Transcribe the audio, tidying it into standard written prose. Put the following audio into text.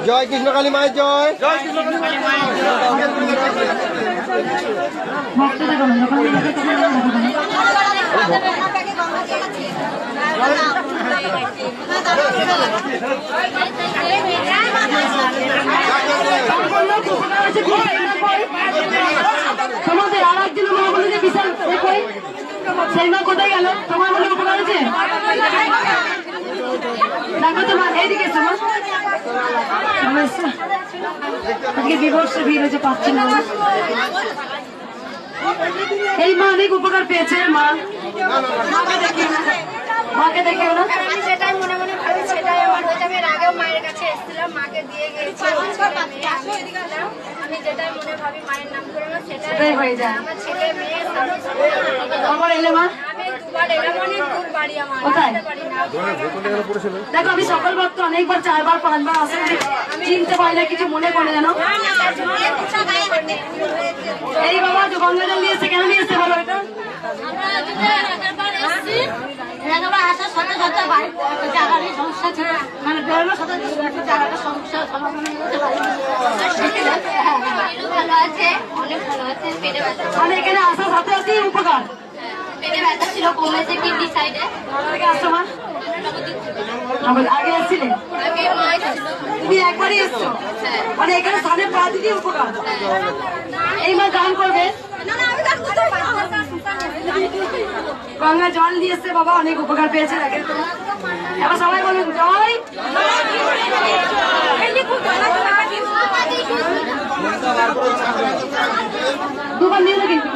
জয় কৃষ্ণকালী মায়ের জয়। তোমাদের আর একজন মা বলে যে বিশাল সেই মা কোথায় গেল? তোমার মনে উপকার আছে? দেখো তোমার এইদিকে এসো মা, আজকে বিভৎস ভিড় হয়েছে, পাচ্ছি না। এই মা অনেক উপকার পেয়েছে। মাকে দেখে না, আমি যেটাই মনে মনে ভাবি সেটাই আমার হয়ে যাবে। এর আগেও মায়ের কাছে এসেছিলাম, মাকে দিয়ে গিয়েছি। আমি যেটাই মনে ভাবি মায়ের নাম করে আমার সেটাই হয়ে যায়। আমার ছেলে মেয়ে আমার এলে মা, আমি দুবার এলাম, অনেক দূর বাড়ি আমার, কোথায়? আসতে পারি না। দেখো আমি সকল ভক্ত অনেকবার 4 বার 5 বার আসে, চিনতে পারি না, কিছু মনে করে জানো। এই বাবা গঙ্গা জল নিয়ে এসছে, কেন নিয়ে এসছে বলো এটা? আসার সাথে সাথে জায়গার সমস্যা ছিল, মানে বেরোনোর সাথে জায়গাটা সমস্যা সমাধান করতে পারি। ভালো আছে, অনেক ভালো আছে। পেটে ব্যথা, মানে এখানে আসার সাথে সাথে উপকার। পেটে ব্যথা ছিল, কমেছে কিডনি সাইডে। আসছো মা, আগে এসেছিলে? তুমি একবারই এসছো, মানে এখানে স্থানে প্রাতিটি উপকার। এই মা গান করবে, গঙ্গা জল দিয়ে এসছে বাবা, অনেক উপকার পেয়েছে। এবার সবাই বলুন জয়। দুবার নিয়ে কিন্তু